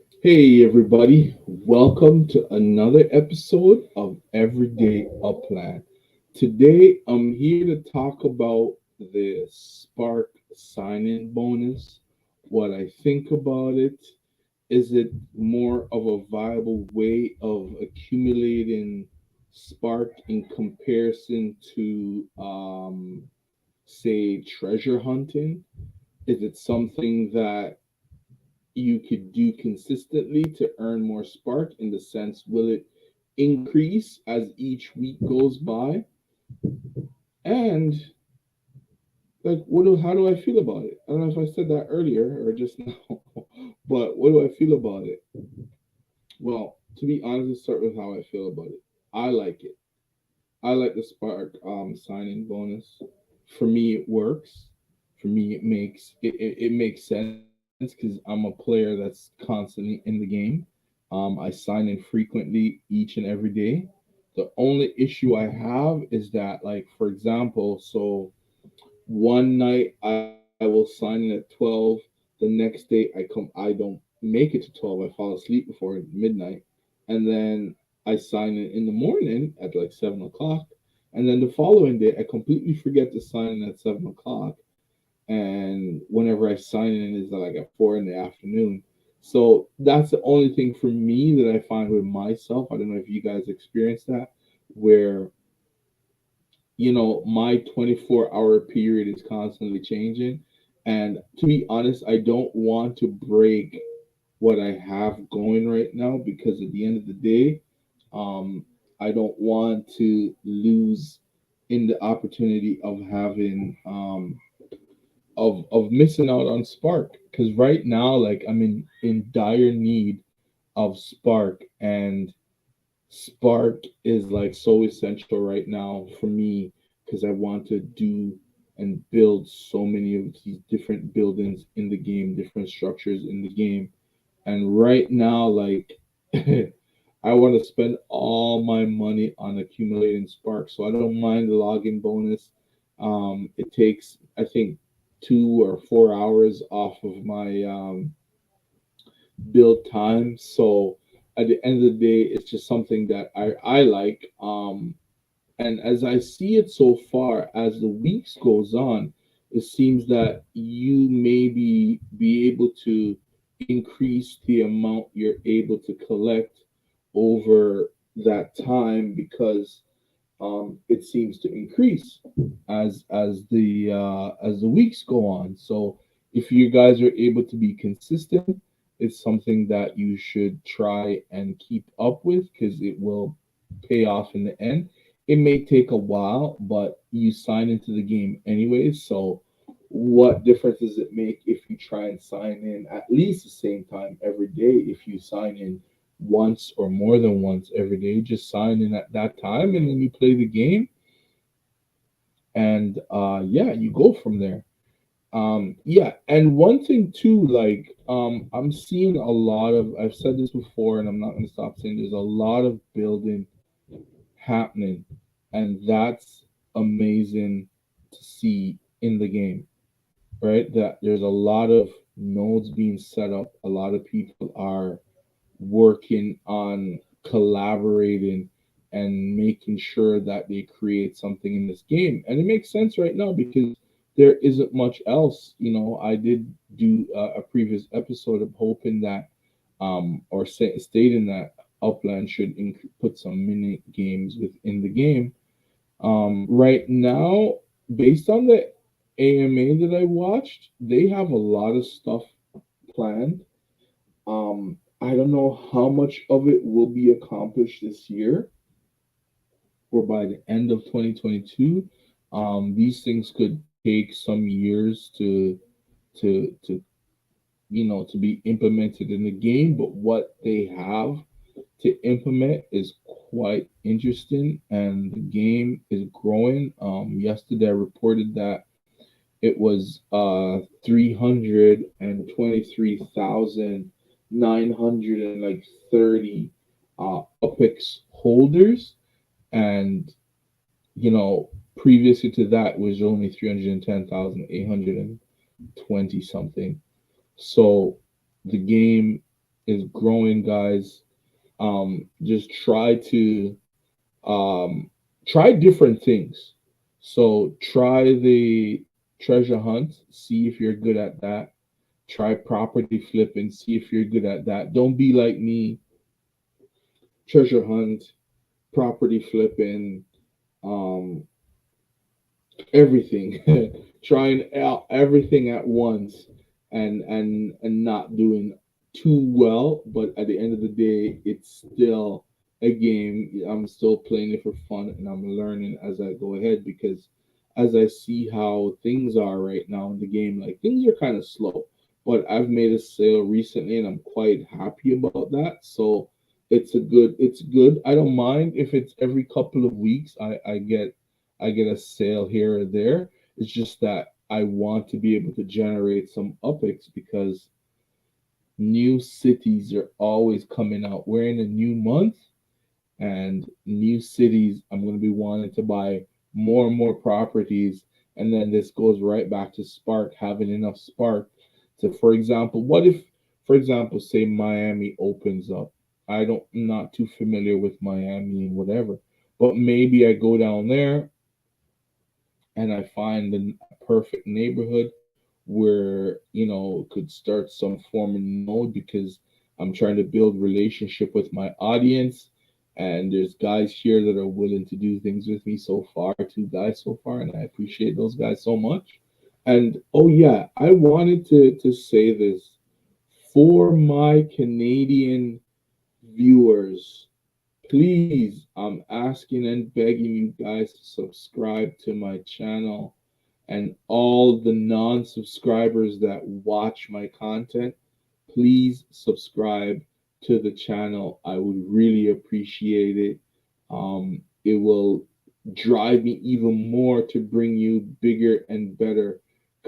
Hey everybody, welcome to another episode of Everyday Upland. Today I'm here to talk about the Spark sign-in bonus, what I think about it. Is it more of a viable way of accumulating Spark in comparison to say treasure hunting? Is it something that you could do consistently to earn more spark in the sense will it increase as each week goes by and like how do I feel about it? I don't know if I said that earlier or just now, but what do I feel about it? Well, to be honest, let's start with how I feel about it. I like it. I like the spark signing bonus. For me it works. For me it makes sense because I'm a player that's constantly in the game. I sign in frequently each and every day. The only issue I have is that, like, for example, so one night I will sign in at 12. The next day I don't make it to 12. I fall asleep before midnight, and then I sign in the morning at like 7 o'clock, and then the following day I completely forget to sign in at 7 o'clock, and whenever I sign in is like at 4 in the afternoon. So that's the only thing for me that I find with myself. I don't know if you guys experience that, where my 24-hour period is constantly changing. And to be honest, I don't want to break what I have going right now because at the end of the day, I don't want to lose in the opportunity of having of missing out on spark, because right now, like, I'm in dire need of spark, and spark is like so essential right now for me because I want to do and build so many of these different buildings in the game, different structures in the game. And right now, like, I want to spend all my money on accumulating spark. So I don't mind the login bonus. It takes, I think, 2 or 4 hours off of my build time. So at the end of the day, it's just something that I like. And as I see it so far, as the weeks goes on, it seems that you maybe be able to increase the amount you're able to collect over that time because it seems to increase as the weeks go on. So if you guys are able to be consistent, it's something that you should try and keep up with because it will pay off in the end. It may take a while, but you sign into the game anyways. So what difference does it make if you try and sign in at least the same time every day? If you sign in once or more than once every day, just sign in at that time and then you play the game, and yeah, you go from there. Yeah, and one thing too, like, I'm seeing a lot of, I've said this before and I'm not going to stop saying, there's a lot of building happening, and that's amazing to see in the game, right? That there's a lot of nodes being set up, a lot of people are working on collaborating and making sure that they create something in this game. And it makes sense right now because there isn't much else. I did do a previous episode of hoping that, stating that Upland should put some mini games within the game. Right now, based on the AMA that I watched, they have a lot of stuff planned. I don't know how much of it will be accomplished this year or by the end of 2022. These things could take some years to to be implemented in the game, but what they have to implement is quite interesting, and the game is growing. Yesterday I reported that it was 323,930 Upix holders, and previously to that was only 310,820 something. So the game is growing, guys. Just um, try different things. So try the treasure hunt, see if you're good at that. Try property flipping, see if you're good at that. Don't be like me, treasure hunt, property flipping, um, everything, trying out everything at once, and not doing too well. But at the end of the day, it's still a game. I'm still playing it for fun, and I'm learning as I go ahead, because as I see how things are right now in the game, like things are kind of slow. But I've made a sale recently, and I'm quite happy about that. So it's good. I don't mind if it's every couple of weeks I get a sale here or there. It's just that I want to be able to generate some upics, because new cities are always coming out. We're in a new month, and new cities, I'm going to be wanting to buy more and more properties. And then this goes right back to Spark, having enough Spark to, for example, what if, for example, say Miami opens up. I'm not too familiar with Miami and whatever, but maybe I go down there and I find a perfect neighborhood where could start some form of node, because I'm trying to build relationship with my audience, and there's guys here that are willing to do things with me so far, two guys so far, and I appreciate those guys so much. And oh yeah, I wanted to say this for my Canadian viewers. Please, I'm asking and begging you guys to subscribe to my channel, and all the non subscribers that watch my content, please subscribe to the channel. I would really appreciate it. It will drive me even more to bring you bigger and better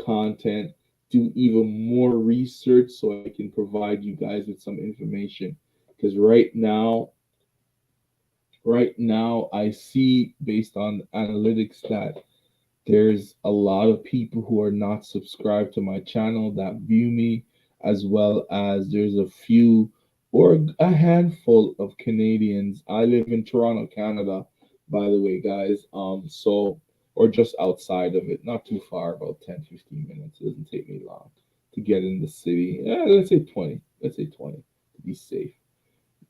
content, do even more research so I can provide you guys with some information. Because right now, I see based on analytics that there's a lot of people who are not subscribed to my channel that view me, as well as there's a few or a handful of Canadians. I live in Toronto, Canada, by the way, guys. Or just outside of it, not too far, about 10, 15 minutes. It doesn't take me long to get in the city. Let's say 20. Let's say 20 to be safe.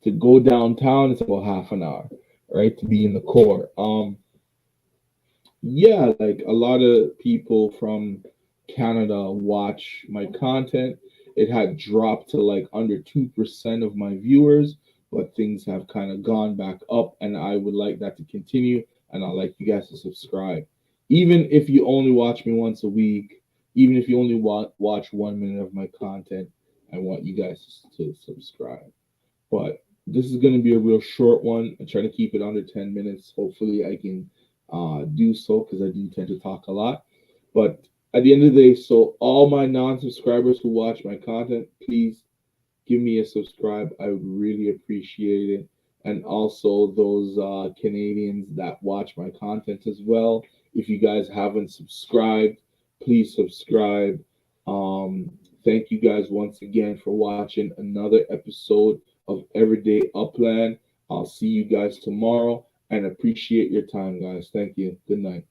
To go downtown, it's about half an hour, right? To be in the core. Yeah, like a lot of people from Canada watch my content. It had dropped to like under 2% of my viewers, but things have kind of gone back up, and I would like that to continue. And I'd like you guys to subscribe. Even if you only watch me once a week, even if you only watch 1 minute of my content, I want you guys to subscribe. But this is going to be a real short one. I try to keep it under 10 minutes. Hopefully, I can do so, because I do tend to talk a lot. But at the end of the day, so all my non subscribers who watch my content, please give me a subscribe. I would really appreciate it. And also those Canadians that watch my content as well. If you guys haven't subscribed, please subscribe. Um, Thank you guys once again for watching another episode of Everyday Upland. I'll see you guys tomorrow, and appreciate your time, guys. Thank you. Good night.